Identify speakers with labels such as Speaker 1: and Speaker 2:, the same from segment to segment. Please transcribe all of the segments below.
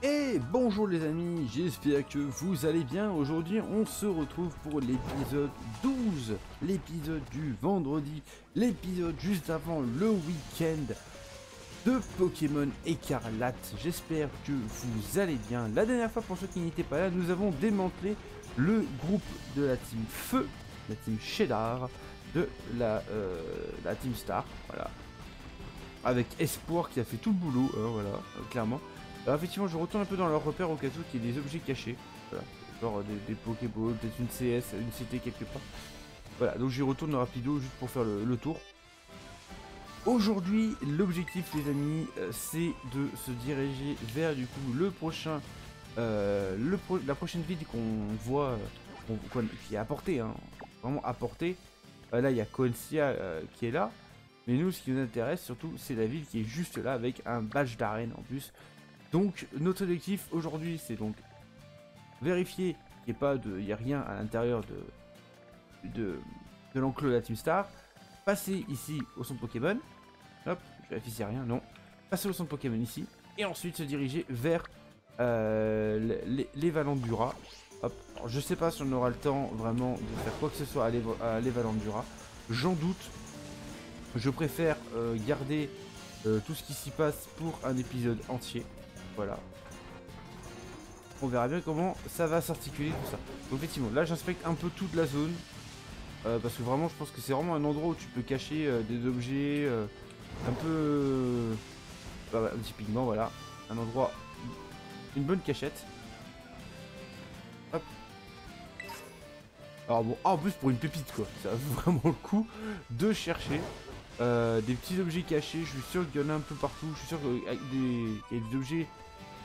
Speaker 1: Et bonjour les amis, j'espère que vous allez bien. Aujourd'hui on se retrouve pour l'épisode 12, l'épisode du vendredi, l'épisode juste avant le week-end de Pokémon Écarlate. J'espère que vous allez bien. La dernière fois, pour ceux qui n'étaient pas là, nous avons démantelé le groupe de la team Feu, la team Cheddar, de la team Star, voilà. Avec Espoir qui a fait tout le boulot, voilà, clairement. Alors effectivement, je retourne un peu dans leur repère au cas où qu'il y ait des objets cachés. Voilà, genre des Pokéballs, peut-être une CS, une CT quelque part. Voilà, donc j'y retourne rapido juste pour faire le tour. Aujourd'hui, l'objectif les amis, c'est de se diriger vers du coup le prochain, la prochaine ville qu'on voit, qui est apportée, hein, vraiment apportée. Là, il y a Coencia qui est là. Mais nous, ce qui nous intéresse surtout, c'est la ville qui est juste là avec un badge d'arène en plus. Donc, notre objectif aujourd'hui, c'est donc vérifier qu'il n'y a rien à l'intérieur de l'enclos de la Team Star. Passer ici au centre Pokémon. Hop, je vérifie s'il n'y a rien, non. Passer au centre Pokémon ici. Et ensuite se diriger vers les Valandura. Hop, alors, je sais pas si on aura le temps vraiment de faire quoi que ce soit à les Valandura. J'en doute. Je préfère garder tout ce qui s'y passe pour un épisode entier. Voilà. On verra bien comment ça va s'articuler tout ça. Donc effectivement, là j'inspecte un peu toute la zone. Parce que vraiment je pense que c'est vraiment un endroit où tu peux cacher des objets un peu... Bah, typiquement voilà. Un endroit... Une bonne cachette. Hop. Alors bon, en plus pour une pépite quoi. Ça vaut vraiment le coup de chercher. Des petits objets cachés, je suis sûr qu'il y en a un peu partout. Je suis sûr qu'il y a des objets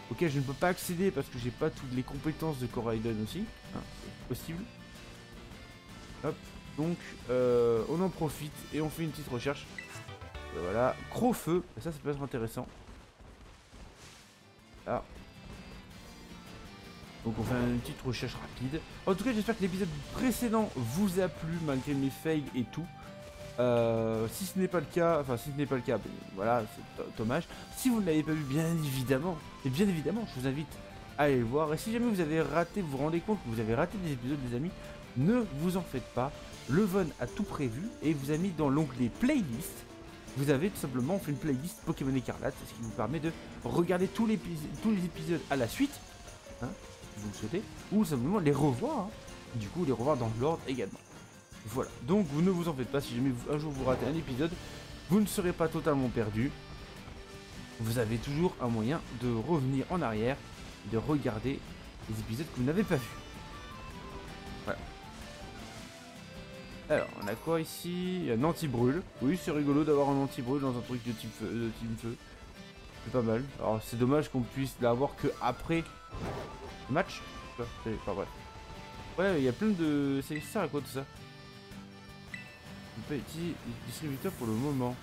Speaker 1: auxquels je ne peux pas accéder parce que j'ai pas toutes les compétences de Coraidon aussi. Hein, c'est possible. Hop, donc on en profite et on fait une petite recherche. Voilà, Crofeu, ça peut être intéressant. Là. Donc on fait une petite recherche rapide. En tout cas, j'espère que l'épisode précédent vous a plu malgré mes fails et tout. Si ce n'est pas le cas, ben, voilà, c'est dommage. Si vous ne l'avez pas vu, bien évidemment, je vous invite à aller le voir. Et si jamais vous avez raté, vous vous rendez compte que vous avez raté des épisodes, les amis, ne vous en faites pas. Le Von a tout prévu et vous a mis dans l'onglet playlist. Vous avez tout simplement fait une playlist Pokémon Écarlate, ce qui vous permet de regarder tous les épisodes à la suite, hein, si vous le souhaitez, ou simplement les revoir, hein, du coup les revoir dans l'ordre également. Voilà, donc vous ne vous en faites pas, si jamais un jour vous ratez un épisode, vous ne serez pas totalement perdu. Vous avez toujours un moyen de revenir en arrière et de regarder les épisodes que vous n'avez pas vus. Voilà. Alors, on a quoi ici? Un anti-brûle. Oui, c'est rigolo d'avoir un anti-brûle dans un truc de type feu. C'est pas mal. Alors, c'est dommage qu'on puisse l'avoir que après le match. Enfin bref. Ouais, il y a plein de... Ça sert à quoi tout ça? Petit distributeur pour le moment.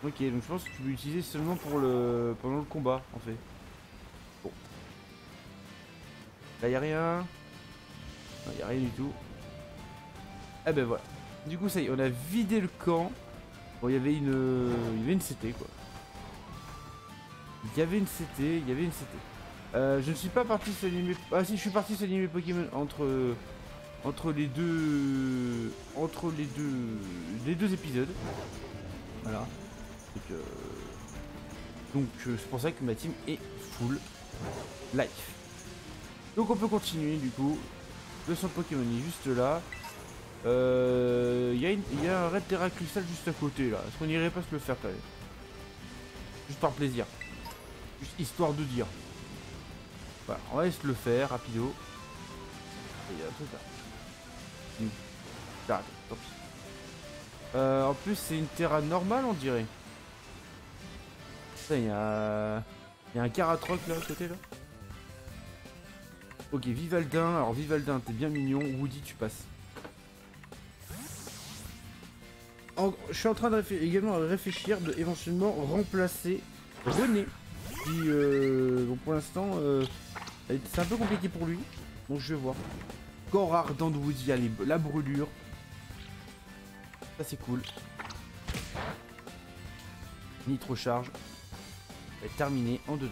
Speaker 1: Ok, donc je pense que tu peux l'utiliser seulement pour pendant le combat en fait. Bon. Là y a rien. Non, y a rien du tout. Ah ben voilà. Du coup ça y est, on a vidé le camp. Bon, il y avait une CT quoi. Il y avait une CT. Je ne suis pas parti s'animer. Ah si, je suis parti s'animer Pokémon entre les deux épisodes. Voilà. Donc c'est pour ça que ma team est full life. Donc on peut continuer du coup. Le centre Pokémon est juste là. Il y a un raid Terra Cristal juste à côté là. Est-ce qu'on irait pas se le faire quand même? Juste par plaisir. Juste histoire de dire. Voilà, on va se le faire rapido. Et il y a un truc là. J'arrête, tant pis. En plus c'est une Terra normale on dirait. Ça, il y a un Caratroc là à côté là. Ok, Vivaldin. Alors Vivaldin, t'es bien mignon. Woody, tu passes. Je suis en train de également réfléchir de éventuellement remplacer René. Qui, bon, pour l'instant, c'est un peu compliqué pour lui. Donc je vais voir. Corps ardent de Woody, allez, la brûlure. Ça c'est cool. Nitro charge. va être terminé en 2-2.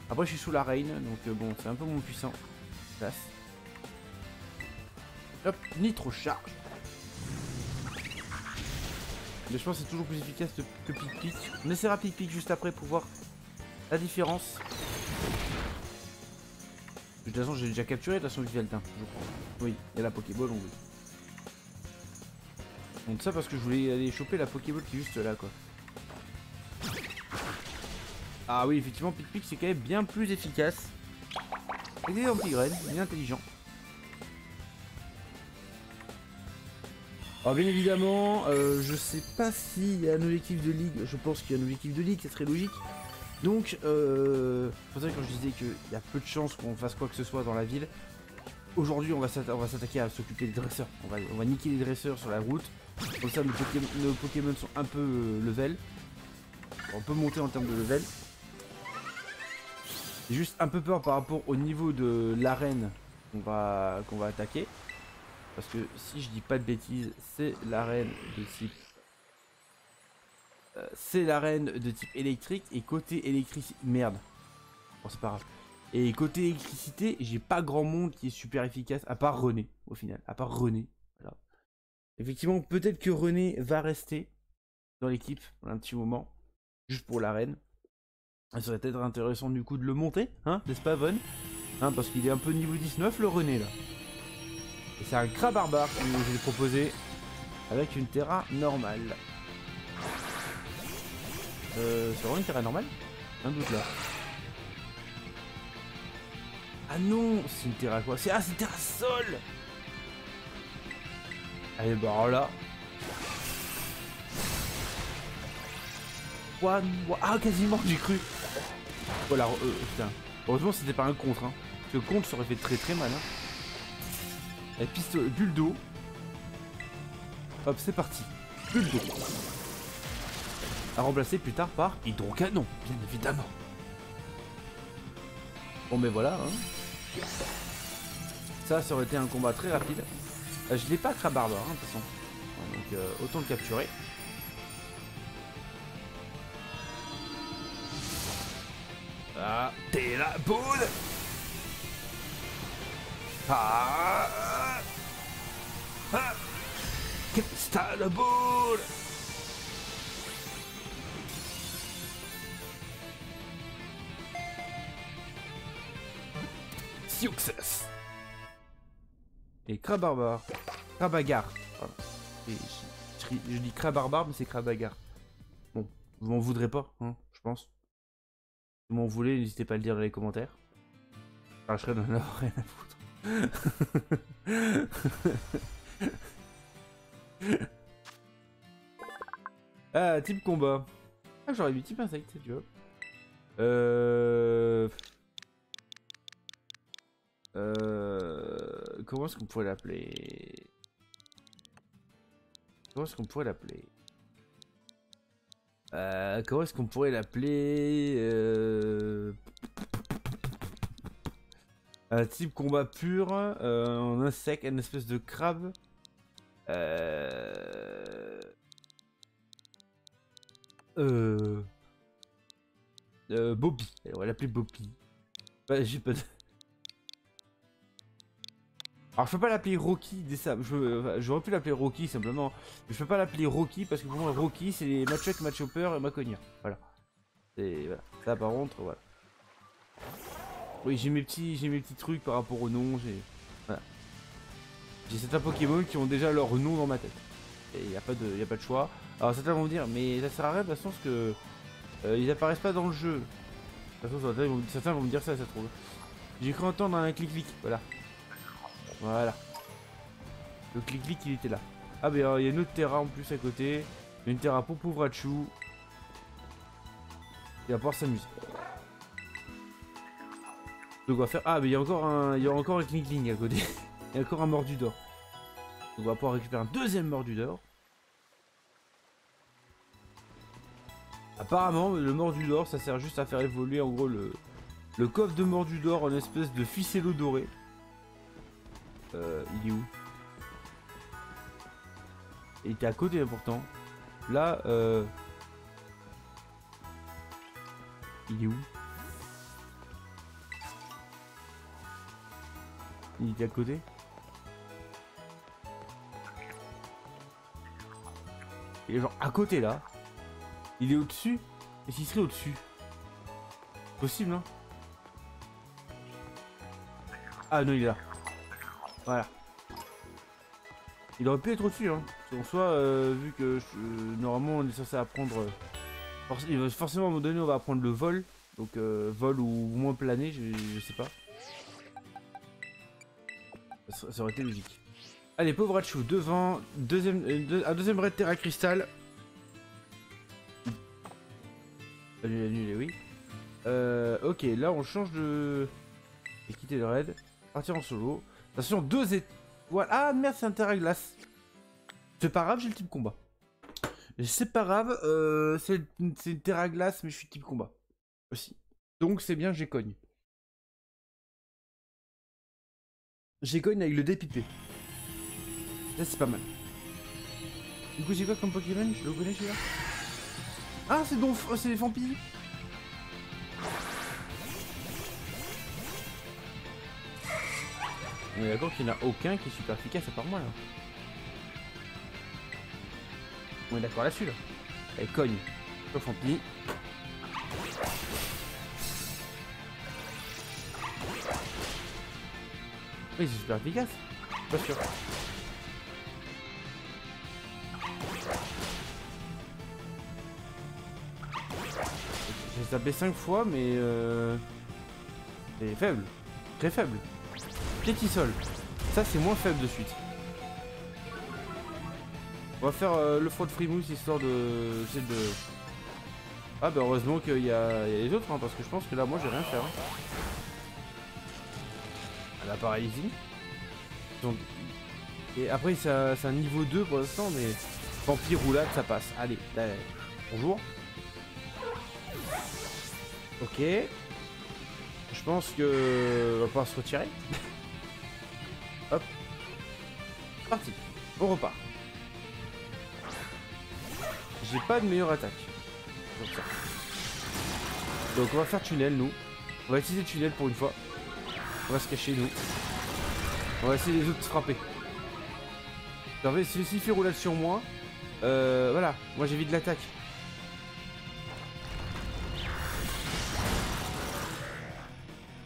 Speaker 1: Après je suis sous la reine, donc bon c'est un peu moins puissant. Place. Hop, nitro charge. Mais je pense que c'est toujours plus efficace que Pic-Pic. On essaiera Pic-Pic juste après pour voir la différence. De toute façon j'ai déjà capturé de toute façon Vivaltin, je crois. Oui, il y a la Pokéball, on veut. Donc ça parce que je voulais aller choper la Pokéball qui est juste là quoi. Ah oui effectivement Pic-Pic c'est quand même bien plus efficace. Et des anti-graines, il est intelligent. Alors bien évidemment, je sais pas s'il y a un objectif de ligue, je pense qu'il y a un objectif de ligue, ça serait logique. Donc, c'est pour ça que quand je disais qu'il y a peu de chances qu'on fasse quoi que ce soit dans la ville, aujourd'hui on va s'attaquer à s'occuper des dresseurs. On va niquer les dresseurs sur la route, comme ça nos Pokémon sont un peu level. On peut monter en termes de level. J'ai juste un peu peur par rapport au niveau de l'arène qu'on va attaquer. Parce que si je dis pas de bêtises, c'est l'arène de type... c'est l'arène de type électrique et côté électricité... Merde. Bon c'est pas grave. Et côté électricité, j'ai pas grand monde qui est super efficace, à part René, au final. À part René. Voilà. Effectivement, peut-être que René va rester dans l'équipe un petit moment. Juste pour l'arène. Ça serait peut-être intéressant du coup de le monter, hein, n'est-ce pas Von, hein, parce qu'il est un peu niveau 19 le René là. Et c'est un crabe barbare que je vais proposer avec une Terra normale. C'est vraiment une Terra normale? Un doute là. Ah non, c'est une Terra quoi? C'est une Terra Sol. Allez bah là. Ah quasiment j'ai cru. Voilà, putain. Heureusement c'était pas un contre, hein. Parce que le contre ça aurait fait très mal, hein. La piste bulle d'eau. Hop, c'est parti. Bulle d'eau. À remplacer plus tard par hydrocanon, bien évidemment. Bon, mais voilà. Hein. Ça aurait été un combat très rapide. Je l'ai pas Crabarbare, hein, de toute façon. Donc, autant le capturer. Ah, t'es la boule. Qu'est-ce que la boule? Success. Et Crabarbare. Crabagar. Voilà. Je dis Crabarbare, mais c'est Crabagar. Bon, vous m'en voudrez pas, hein, je pense. Si vous m'en voulez, n'hésitez pas à le dire dans les commentaires. Je serai dans la rien à foutre. Ah, type combat. Ah, j'aurais mis type insecte, tu vois. Comment est-ce qu'on pourrait l'appeler? Comment est-ce qu'on pourrait l'appeler? Comment est-ce qu'on pourrait l'appeler? Un type combat pur, en insecte, une espèce de crabe. Bobby. Allez, on va l'appeler Bobby. Ouais, j'ai pas de... Alors je peux pas l'appeler Rocky, j'aurais pu l'appeler Rocky simplement. Mais je peux pas l'appeler Rocky parce que pour moi Rocky c'est les Machoc, Machopper et Maconia. Voilà. Voilà. Ça par contre, voilà. Oui j'ai mes petits trucs par rapport au nom, voilà. J'ai certains Pokémon qui ont déjà leur nom dans ma tête. Et y a pas de choix. Alors certains vont me dire mais ça sert à rien de toute façon parce que ils apparaissent pas dans le jeu. De toute façon certains vont me dire ça se trouve. J'ai cru entendre un clic-clic, voilà. Voilà. Le clic-clic il était là. Ah ben il y a une autre Terra en plus à côté. Une Terra pour Pouvrachu. Il va pouvoir s'amuser. Donc on va faire... Ah mais il y a encore un clic-clic à côté. Il y a encore un Mordudor. Donc on va pouvoir récupérer un deuxième Mordudor. Apparemment le Mordudor ça sert juste à faire évoluer en gros le coffre de Mordudor en espèce de ficello doré. Il est où? Il était à côté pourtant. Là, Il est où? Il est à côté? Il est genre à côté là. Il est au-dessus? Et s'il serait au-dessus? Possible, hein? Ah non, il est là. Voilà. Il aurait pu être au-dessus, hein. En soi, vu que normalement on est censé apprendre... forcément, à un moment donné, on va apprendre le vol. Donc, vol ou moins planer, je sais pas. Ça aurait été logique. Allez, pauvre Rachou, devant, un deuxième raid Terra Crystal. Annulé, oui. Ok, là on change de... Et quitter le raid. Partir en solo. Attention, 2 étoiles. Ah merde, c'est un Terra Glace. C'est pas grave, j'ai le type combat. C'est pas grave, c'est une Terra Glace, mais je suis type combat. Aussi. Donc c'est bien, j'ai cogne. J'ai cogne avec le dépipé. Là c'est pas mal. Du coup, c'est quoi comme Pokémon? Je le connais celui-là. Ah, c'est les vampires. On est d'accord qu'il n'y en a aucun qui est super efficace à part moi là. On est d'accord là-dessus là. Allez, cogne. Sauf vampire. Oui, c'est super efficace. Pas sûr. J'ai tapé 5 fois, mais c'est faible. Très faible. Piétisol. Ça, c'est moins faible de suite. On va faire le fraude frimousse histoire de... Ah bah heureusement qu'il y a les autres, hein, parce que je pense que là, moi, j'ai rien à faire. Hein. La paralysie. Donc... Et après, c'est un niveau 2 pour l'instant, mais... Vampire roulade, ça passe. Allez, là, bonjour. Ok. Je pense que... On va pouvoir se retirer. Hop. Parti. On repart. J'ai pas de meilleure attaque. Donc, ça. Donc on va faire tunnel, nous. On va utiliser tunnel pour une fois. On va se cacher, nous. On va essayer les autres de se frapper. S'il fait roulade sur moi, voilà. Moi j'évite l'attaque.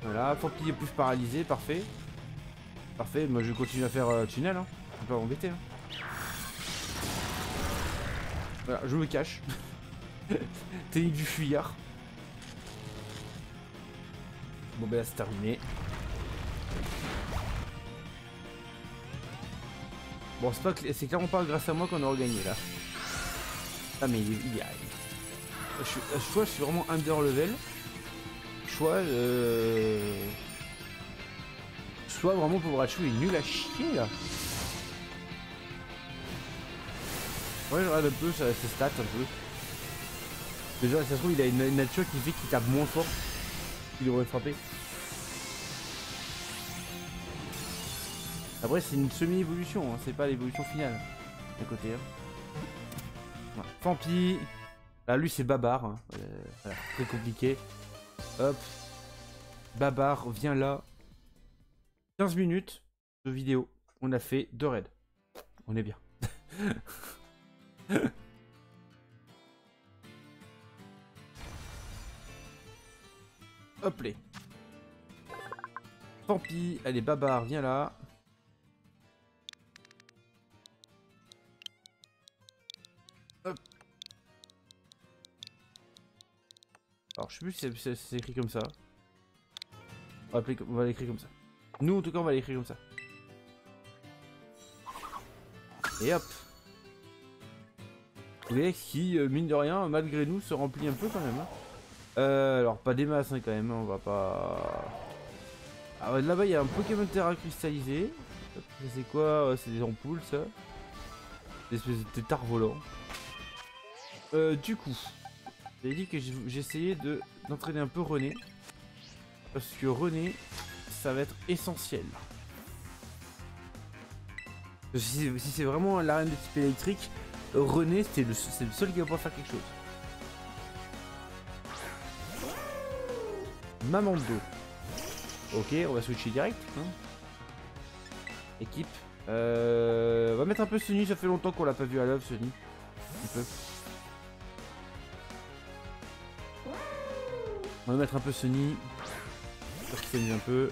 Speaker 1: Voilà, Fampi est plus paralysé, parfait. Parfait, moi je continue à faire tunnel, hein. Je vais pas m'embêter. Hein. Voilà, je me cache. Technique du fuyard. Bon ben là c'est terminé. Bon c'est clairement pas grâce à moi qu'on aura gagné là. Ah mais il y a... je suis vraiment under level. Soit vraiment pour Rachou est nul à chier là. Ouais, je regarde un peu ses stats un peu. Déjà, ça se trouve, il a une nature qui fait qu'il tape moins fort qu'il devrait frapper. Après, c'est une semi-évolution, hein, c'est pas l'évolution finale. De côté. Hein. Voilà. Fampi. Là, lui, c'est Babar. Hein. Voilà, très compliqué. Hop. Babar, viens là. 15 minutes de vidéo. On a fait 2 raids. On est bien. Hop les. Fampi, allez Babar, viens là. Hop. Alors je sais plus si c'est écrit comme ça. On va l'écrire comme ça. Nous en tout cas on va l'écrire comme ça. Et hop. Lex qui, mine de rien, malgré nous, se remplit un peu quand même. Hein. Alors, pas des masses hein, quand même, hein, on va pas... Ah, là-bas, il y a un Pokémon Terra cristallisé. C'est quoi? C'est des ampoules, ça. Des espèces de têtards volants. Du coup, j'avais dit que j'essayais d'entraîner un peu René. Parce que René, ça va être essentiel. Si c'est vraiment l'arène de type électrique, René, c'est le seul qui va pouvoir faire quelque chose. Mamando. Ok, on va switcher direct. Hein. Équipe. On va mettre un peu Sunny, ça fait longtemps qu'on l'a pas vu à l'œuvre, Sunny. Un peu. On va mettre un peu Sunny. Pour qu'il s'amuse un peu.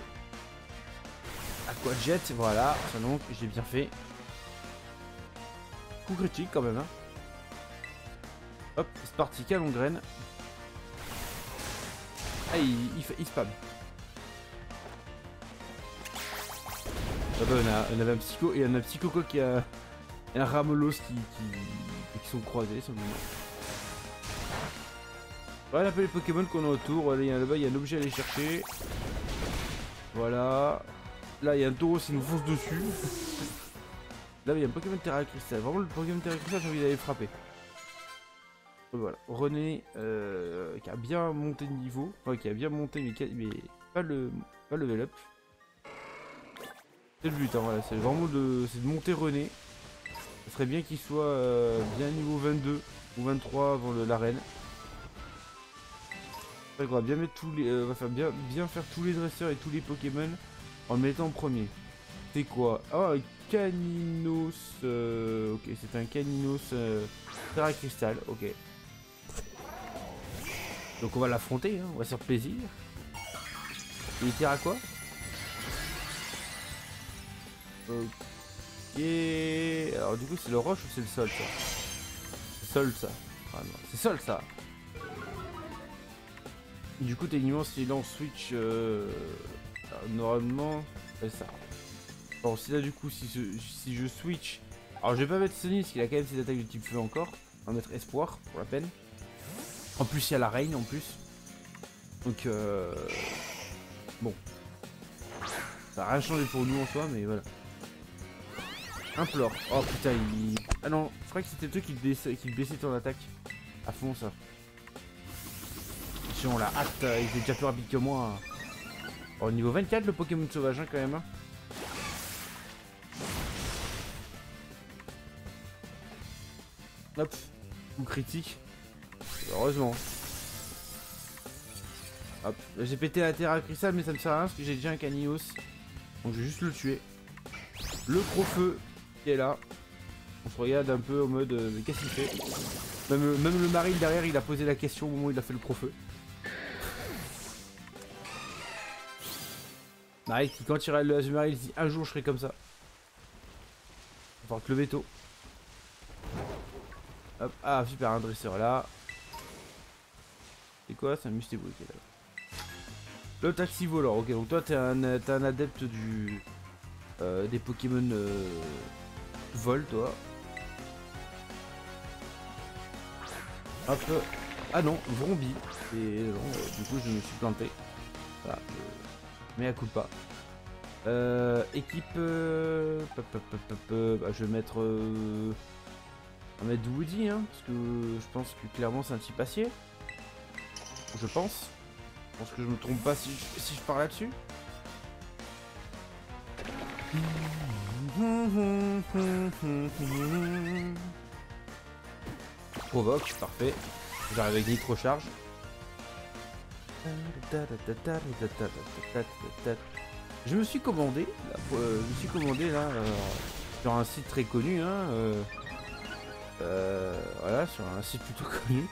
Speaker 1: Aqua Jet, voilà. Ça donc, j'ai bien fait. Coup critique quand même. Hein. Hop, c'est parti, Calongraine. Ah, il spam. Ah bah, on avait un psycho et un psychoco qui a un Ramolos qui sont croisés simplement. Voilà un peu les Pokémon qu'on a autour. Là-bas il y a un objet à aller chercher. Voilà. Là il y a un taureau qui nous fonce dessus. Là il y a un Pokémon Terra Crystal. Vraiment le Pokémon Terra Crystal j'ai envie d'aller frapper. Voilà. René qui a bien monté de niveau. Enfin qui a bien monté mais pas le level up. C'est le but, hein, voilà, c'est vraiment de monter René. Ce serait bien qu'il soit bien niveau 22 ou 23 avant l'arène. On va bien mettre tous les, on va faire bien faire tous les dresseurs et tous les Pokémon en le mettant en premier. C'est quoi? Ah, Caninos. Ok, c'est un Caninos Terra Crystal. Ok. Donc on va l'affronter, hein, on va se faire plaisir. Il tire à quoi? Ok. Alors du coup c'est le roche ou c'est le sol ça? C'est sol ça. Ah non, c'est sol ça. Du coup techniquement si là on switch normalement c'est ça. Bon si là du coup si je switch. Alors je vais pas mettre Sony parce qu'il a quand même ses attaques de type feu encore. On va mettre espoir pour la peine. En plus il y a la reine en plus. Donc bon. Ça n'a rien changé pour nous en soi mais voilà. Implore. Oh putain, il... Ah non, je crois que c'était toi qui baissait ton attaque. À fond ça. Si on l'a hâte, il est déjà plus rapide que moi. Au niveau 24 le Pokémon sauvage hein, quand même. Hein. Hop, coup critique. Heureusement. Hop, j'ai pété la Terra Crystal mais ça me sert à rien parce que j'ai déjà un Caninos. Donc je vais juste le tuer. Le Crofeu qui est là. On se regarde un peu en mode qu'est-ce qu'il fait. Même le Maril derrière il a posé la question au moment où il a fait le Crofeu. Maril qui quand il ira le Azumarill il se dit un jour je serai comme ça. Il va falloir que le veto. Hop, ah super un dresseur là. C'est quoi? C'est un Mustébou qui est là. Le taxi volant, ok donc toi t'es un adepte des Pokémon vol toi. Hop, ah non, Vrombi. Et non, du coup je me suis planté. Voilà, mais à coup de pas. Équipe, bah, je vais mettre, on va mettre Woody, hein, parce que je pense que clairement c'est un type acier. Je pense. Je pense que je me trompe pas si je pars là-dessus. Provoque, parfait. J'arrive avec Nitro-Charge. Je me suis commandé là, sur un site très connu, hein, voilà, sur un site plutôt connu,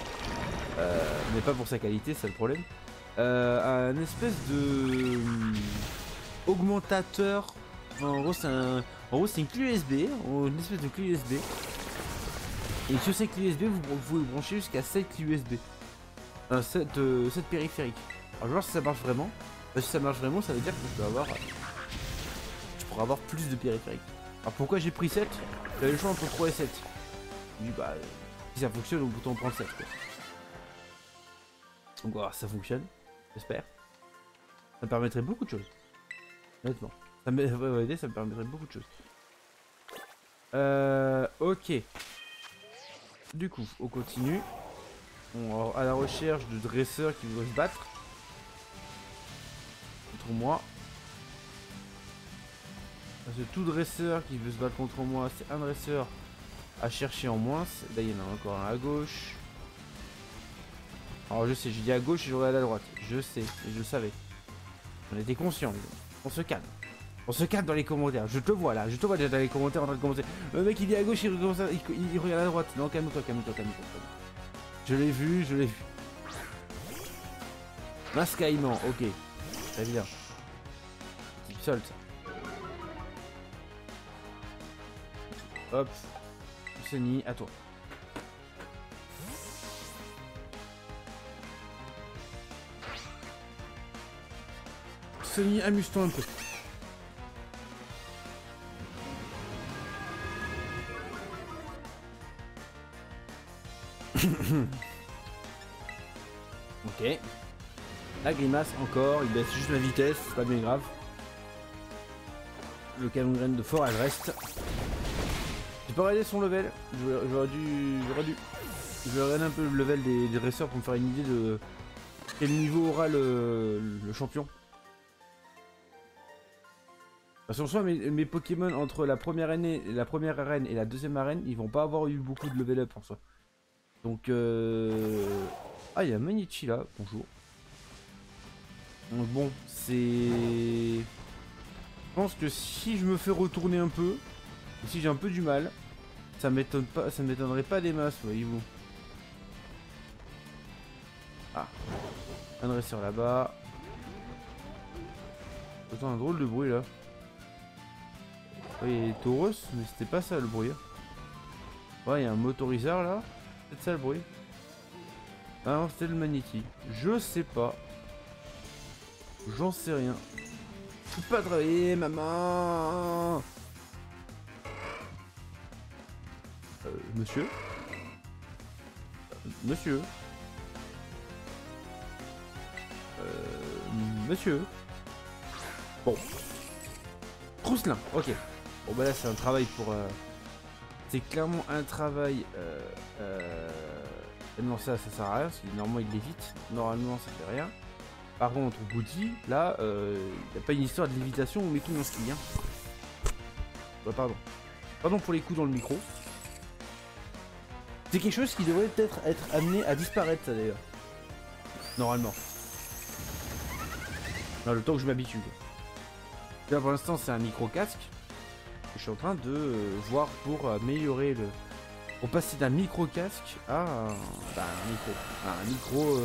Speaker 1: mais pas pour sa qualité, c'est le problème. Un espèce de augmentateur. En gros, c'est une clé USB, une espèce de clé USB. Et sur cette clé USB, vous pouvez brancher jusqu'à 7 clés USB. 7 périphériques. Alors, je vais voir si ça marche vraiment. Si ça marche vraiment, ça veut dire que je pourrais avoir plus de périphériques. Alors, pourquoi j'ai pris 7? J'avais le choix entre 3 et 7. Je me dis, bah, si ça fonctionne, autant prendre 7. Quoi. Donc, voilà, ça fonctionne. J'espère. Ça me permettrait beaucoup de choses. Honnêtement. Ça me permettrait beaucoup de choses. Ok. Du coup, on continue. On à la recherche de dresseurs qui voudraient se battre. Contre moi. Parce que tout dresseur qui veut se battre contre moi, c'est un dresseur à chercher en moins. Là, il y en a encore un à gauche. Alors je sais, j'ai dit à gauche et j'aurais à la droite. Je sais, et je le savais. On était conscients, les gars. On se calme. On se calme dans les commentaires. Je te vois là, je te vois déjà dans les commentaires en train de commenter. Le mec il dit à gauche, il regarde à droite. Non, calme-toi, calme-toi, calme-toi. Je l'ai vu, je l'ai vu. Masque aimant, ok. Très bien. Type sol, ça. Hop. Sony, à toi. Sony, amuse-toi un peu. Ok. La grimace encore, il baisse juste la vitesse, c'est pas bien grave. Le canon graine de fort, elle reste. J'ai pas regardé son level, j'aurais dû. Je vais regarder un peu le level des dresseurs pour me faire une idée de quel niveau aura le champion. Parce qu'en soi, mes Pokémon entre la première arène et la deuxième arène, ils vont pas avoir eu beaucoup de level up en soi. Donc ah, il y a Manichi là, bonjour. Donc bon, c'est... Je pense que si je me fais retourner un peu, et si j'ai un peu du mal, ça m'étonnerait pas des masses, voyez-vous. Ah, un dresseur là-bas. Attends, un drôle de bruit là. Oui, il y a Tauros, mais c'était pas ça le bruit. Ouais, il y a un motoriseur là. C'est ça le bruit. Ah non, c'était le Magnéti. Je sais pas. J'en sais rien. Je peux pas travailler, maman. Monsieur. Monsieur. Monsieur. Bon. Trousselin, ok. Bon bah là c'est un travail pour... C'est clairement un travail... Non ça sert à rien, parce que normalement il lévite. Normalement ça fait rien. Par contre Goody, là, il n'y a pas une histoire de lévitation ou mes coups en ski. Hein. Bah, pardon. Pardon pour les coups dans le micro. C'est quelque chose qui devrait peut-être être amené à disparaître ça d'ailleurs. Normalement. Non, le temps que je m'habitue. Là pour l'instant c'est un micro casque. Je suis en train de voir pour améliorer le... Pour passer d'un micro casque à un micro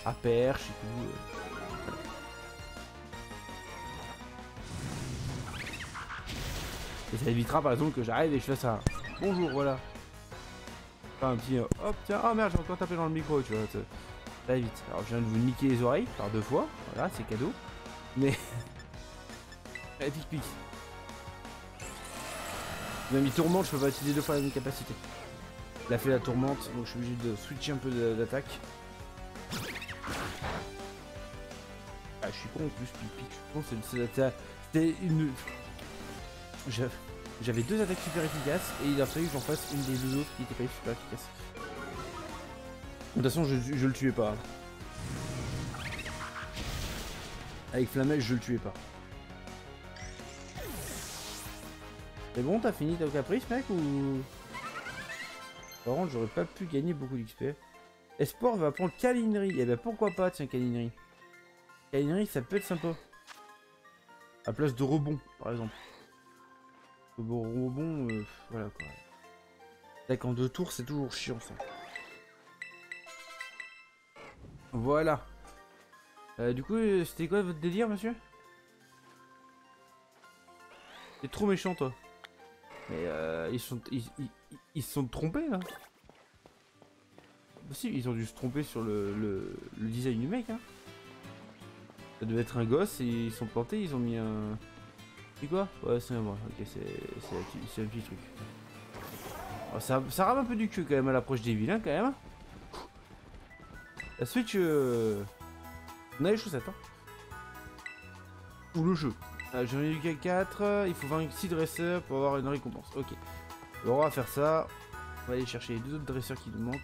Speaker 1: à perche et tout. Et ça évitera par exemple que j'arrive et je fasse un bonjour, voilà. Enfin un petit hop tiens, oh merde j'ai encore tapé dans le micro, tu vois. Ça évite. Alors je viens de vous niquer les oreilles par 2 fois, voilà c'est cadeau. Mais... Allez pique. Il m'a mis tourmente, je peux pas utiliser 2 fois la même capacité. Il a fait la tourmente, donc je suis obligé de switcher un peu d'attaque. Ah, je suis con en plus, c'était une... J'avais 2 attaques super efficaces et il a fallu que j'en fasse une des 2 autres qui était pas super efficace. De toute façon, je le tuais pas. Avec Flamèche, je le tuais pas. C'est bon, t'as fini ta caprice, mec, ou... Par contre, j'aurais pas pu gagner beaucoup d'XP. Espoir va prendre Câlinerie. Eh ben pourquoi pas, tiens, Câlinerie. Câlinerie, ça peut être sympa. À place de rebond, par exemple. Rebond, voilà quoi. Attaque en 2 tours, c'est toujours chiant ça. Voilà. Du coup, c'était quoi votre délire, monsieur? T'es trop méchant, toi. Mais ils se sont trompés là. Si, ils ont dû se tromper sur le design du mec. Hein. Ça devait être un gosse et ils sont plantés, ils ont mis un... C'est quoi? Ouais, c'est un moi. Ok, c'est un petit truc. Alors, ça rame un peu du cul quand même à l'approche des vilains quand même. La Switch... On a les chaussettes. Hein. Ou le jeu. J'en ai eu qu'à 4, il faut vaincre 6 dresseurs pour avoir une récompense. Ok. Alors on va faire ça. On va aller chercher les 2 autres dresseurs qui nous manquent.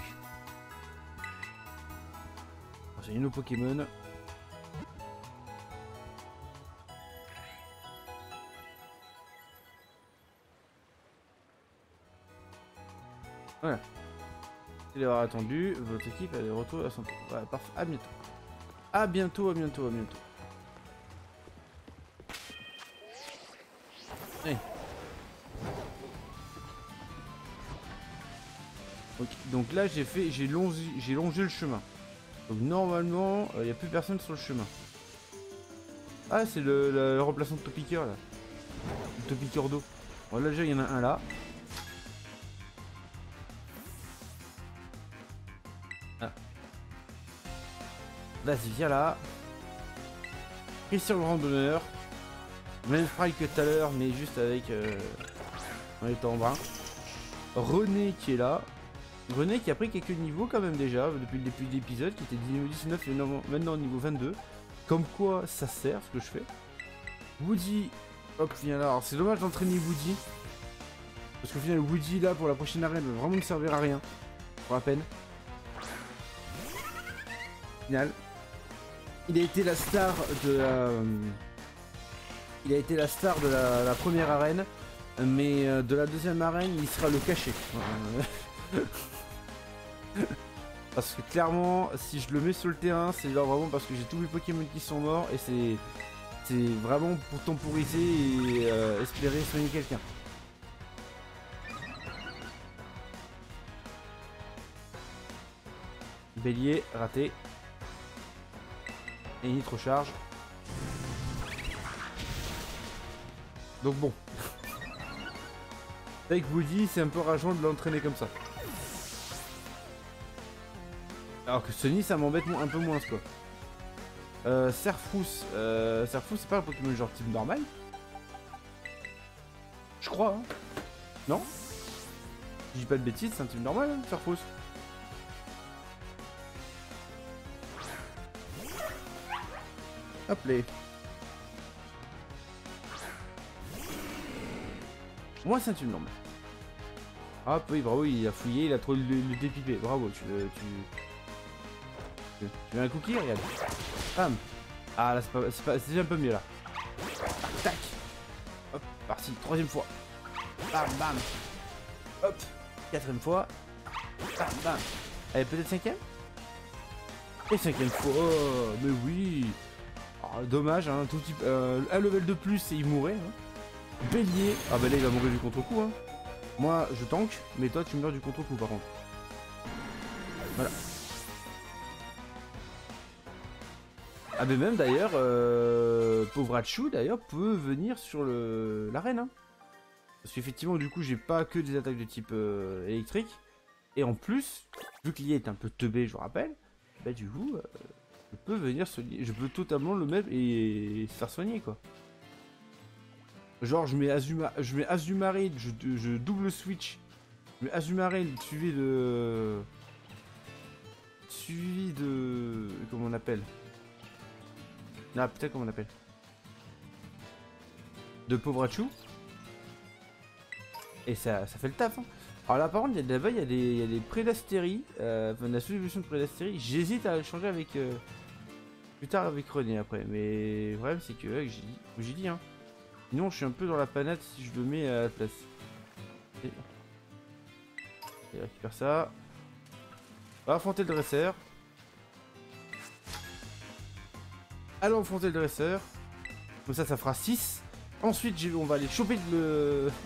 Speaker 1: J'ai nos Pokémon. Voilà. Merci d'avoir attendu. Votre équipe est de retour à son tour. Voilà, parfait. À bientôt. À bientôt, à bientôt, à bientôt. Allez. Ok, donc là j'ai longé le chemin. Donc normalement, il n'y a plus personne sur le chemin. Ah, c'est le remplaçant de Topiqueur là. Le Topiqueur d'eau. Bon, là déjà il y en a un là. Ah. Vas-y, viens là. Christian le randonneur. Même sprite que tout à l'heure, mais juste avec en étant en brun. René qui est là. René qui a pris quelques niveaux quand même déjà depuis le début de l'épisode, qui était niveau 19 et maintenant au niveau 22. Comme quoi ça sert ce que je fais. Woody, hop, viens là. Alors c'est dommage d'entraîner Woody. Parce qu'au final Woody là pour la prochaine arène va vraiment ne servir à rien. Pour la peine. Au final. Il a été la star de la. Il a été la star de la première arène. Mais de la deuxième arène il sera le cachet. Parce que clairement, si je le mets sur le terrain, c'est genre vraiment parce que j'ai tous mes Pokémon qui sont morts et c'est vraiment pour temporiser et espérer soigner quelqu'un. Bélier, raté. Et nitro charge. Donc bon. Avec Woody, c'est un peu rageant de l'entraîner comme ça. Alors que Sunny ça m'embête un peu moins quoi. Serfrousse. Serfrousse c'est pas un Pokémon genre type normal. Je crois hein. Non. Je dis pas de bêtises, c'est un type normal hein, Serfrousse. Hop les. Moi c'est un type normal. Hop oui bravo il a fouillé, il a trouvé le dépipé. Bravo tu veux un cookie, regarde. Bam. Ah là c'est déjà un peu mieux là. Tac. Hop, parti, troisième fois. Bam bam. Hop, quatrième fois. Bam bam. Allez peut-être cinquième. Et cinquième fois. Oh, mais oui. Oh, dommage hein, tout type. Un level de plus et il mourrait. Hein. Bélier. Ah bah là il va mourir du contre-coup hein. Moi je tank, mais toi tu meurs du contre-coup par contre. Voilà. Ah mais même d'ailleurs, Povrachu d'ailleurs peut venir sur l'arène. Hein. Parce qu'effectivement du coup j'ai pas que des attaques de type électrique. Et en plus, vu qu'il est un peu teubé je vous rappelle, bah du coup je peux venir soigner, je peux totalement le mettre et se faire soigner quoi. Genre je mets Azumarill, je double switch. Je mets Azumarill suivi de... Comment on appelle? Ah putain comment on appelle? De Povrachu. Et ça fait le taf hein. Alors là par contre là-bas il y a des Prédastéries, enfin la solution de Prédastérie, j'hésite à le changer avec plus tard avec René après, mais le problème c'est que j'ai dit hein. Sinon je suis un peu dans la panade si je le mets à la place. Et récupère ça. On va affronter le dresseur. Allons affronter le dresseur. Comme ça fera 6. Ensuite on va aller choper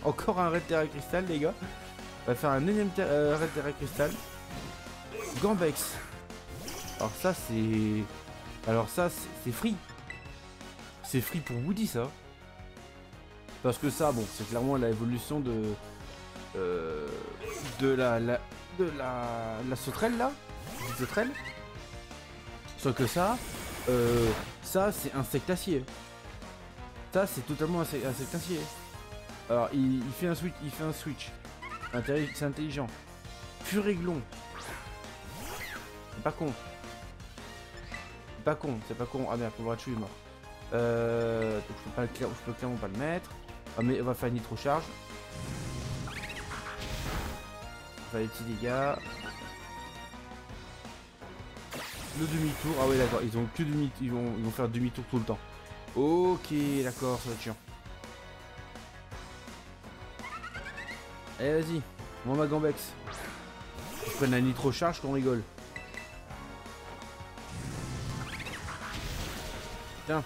Speaker 1: encore un Red Terra Cristal les gars. On va faire un énième Red Terra Cristal. Gambex. Alors ça c'est free. C'est free pour Woody ça. Parce que ça bon c'est clairement la évolution de la sauterelle là. Sauterelle. Sauf que ça c'est insectacier. Ça c'est totalement insectacier. Alors il fait un switch. C'est intelligent. Furéglon. C'est pas con. C'est pas con. Ah merde, Povrachu est mort. Donc je peux clairement pas le mettre. Ah, mais on va faire une nitro charge. On va faire des petits dégâts. Le demi-tour. Ah ouais d'accord, ils ont que demi-tour. Ils vont faire demi-tour tout le temps. Ok, d'accord, ça va être chiant. Allez vas-y, moi ma Gambex. Je prenne la nitro charge qu'on rigole. Tiens,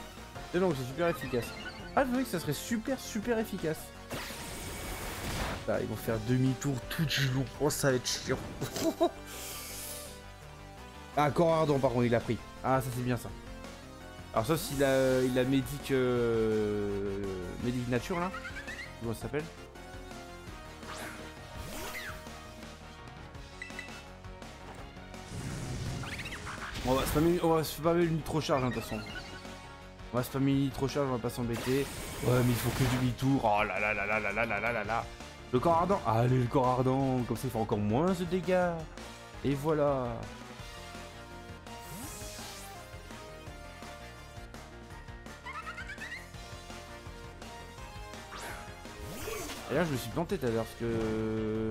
Speaker 1: c'est donc c'est super efficace. Ah, je me dis que ça serait super efficace. Là, ils vont faire demi-tour tout du long. Oh, ça va être chiant. Ah, corps ardent par contre, il a pris. Ah, ça c'est bien ça. Alors sauf s'il a, il a médic nature là. Comment ça s'appelle? On va se spammer une nitro charge hein, de toute façon. On va se spammer une nitro charge, on va pas s'embêter. Ouais mais il faut que demi-tour. Oh là là là là là là là là là là. Le corps ardent. Allez le corps ardent. Comme ça il fait encore moins de dégâts. Et voilà. Et là je me suis planté tout à l'heure parce que...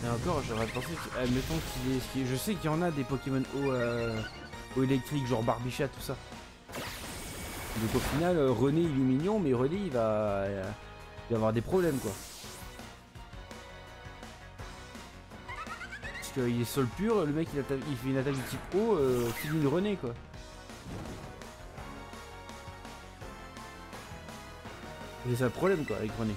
Speaker 1: Et encore j'aurais pensé que... Admettons qu'il est... Je sais qu'il y en a des Pokémon eau électrique genre Barbichette tout ça. Donc au final René il est mignon mais René il va avoir des problèmes quoi. Parce qu'il est sol pur, le mec il fait une attaque de type eau, finit une René quoi. C'est ça le problème quoi avec René.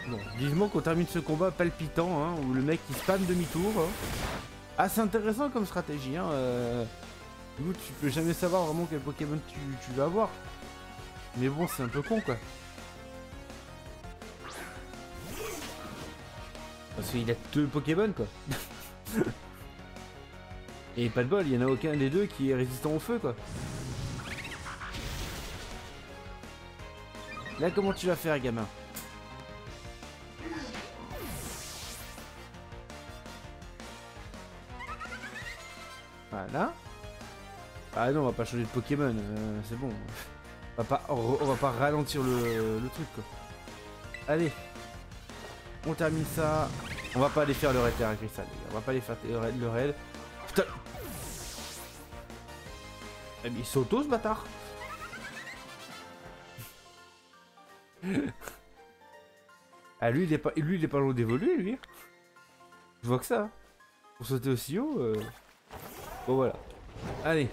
Speaker 1: Bon, vivement qu'on termine ce combat palpitant hein, où le mec il spam demi-tour. Hein. Assez intéressant comme stratégie hein. Du coup tu peux jamais savoir vraiment quel Pokémon tu vas avoir. Mais bon c'est un peu con quoi. Parce qu'il a 2 Pokémon quoi. Et pas de bol, il y en a aucun des deux qui est résistant au feu quoi. Là comment tu vas faire gamin? Voilà. Ah non on va pas changer de Pokémon, c'est bon. On va pas ralentir le truc quoi. Allez. On termine ça. On va pas aller faire le raid terre cristal les gars. On va pas aller faire le raid. Putain. Mais il s'auto ce bâtard. Ah lui il est pas loin d'évoluer lui. Je vois que ça. Pour sauter aussi haut. Bon voilà. Allez.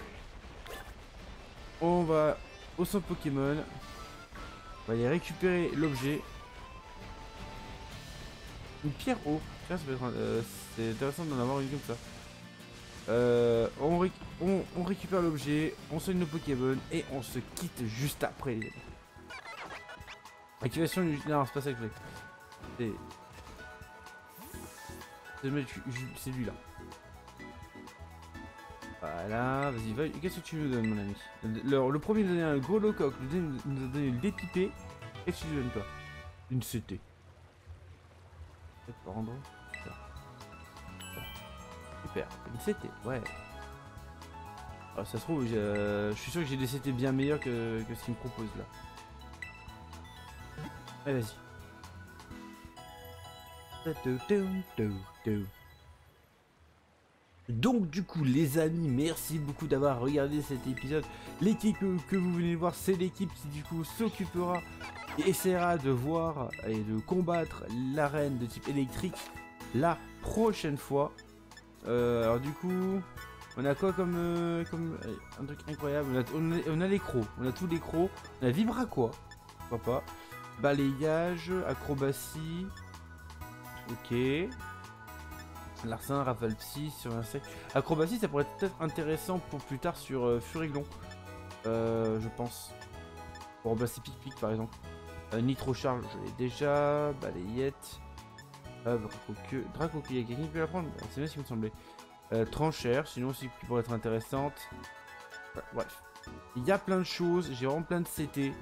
Speaker 1: On va au centre Pokémon. On va aller récupérer l'objet. Une pierre eau. Tiens, ça peut être c'est intéressant d'en avoir une comme ça. On récupère l'objet, on soigne nos Pokémon et on se quitte juste après. Activation du... Non, c'est pas ça que je voulais. C'est lui-là. Voilà, vas-y, qu'est-ce que tu nous donnes, mon ami? Le premier nous a donné un gros locoque, le deuxième nous a donné une dépipée. Qu'est-ce que tu nous donnes, toi? Une CT. Peut-être pas rendre. Super, une CT, ouais. Alors, ça se trouve, je suis sûr que j'ai des CT bien meilleurs que ce qu'il me propose là. Allez, vas-y. Donc du coup les amis, merci beaucoup d'avoir regardé cet épisode. L'équipe que vous venez de voir, c'est l'équipe qui du coup s'occupera et essaiera de voir et de combattre l'arène de type électrique la prochaine fois. Alors du coup, on a quoi comme un truc incroyable? On a les crocs, on a tous les crocs. On a Vibraqua, pourquoi pas. Balayage, acrobatie. Ok. Larcin, rafale psy sur insecte. Acrobatie, ça pourrait être peut-être intéressant pour plus tard sur Furiglon. Je pense. Pour remplacer Pic-Pic par exemple. Nitro Charge, je l'ai déjà. Balayette. Dracoquille, il y a quelqu'un qui peut la prendre? C'est bien ce qui me semblait. Tranchère, sinon aussi qui pourrait être intéressante. Ouais, bref. Il y a plein de choses, j'ai vraiment plein de CT.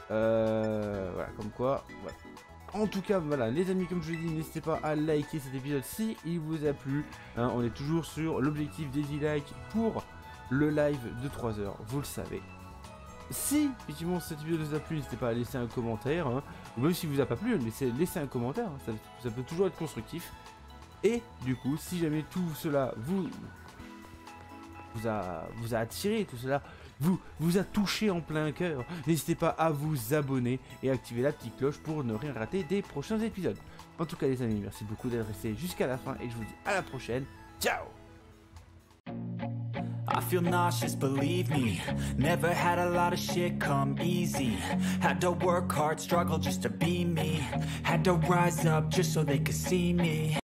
Speaker 1: Voilà, comme quoi. Voilà. En tout cas, voilà, les amis, comme je vous l'ai dit, n'hésitez pas à liker cet épisode si il vous a plu. Hein, on est toujours sur l'objectif des 10 likes pour le live de 3 heures, vous le savez. Si, effectivement, cette vidéo vous a plu, n'hésitez pas à laisser un commentaire. Hein, ou même si vous a pas plu, laissez un commentaire, hein, ça peut toujours être constructif. Et du coup, si jamais tout cela vous a attiré, tout cela vous a touché en plein cœur, n'hésitez pas à vous abonner et activer la petite cloche pour ne rien rater des prochains épisodes. En tout cas les amis, merci beaucoup d'être restés jusqu'à la fin et je vous dis à la prochaine. Ciao!
Speaker 2: I feel nauseous, believe me. Never had a lot of shit come easy. Had to work hard, struggle just to be me. Had to rise up just so they could see me.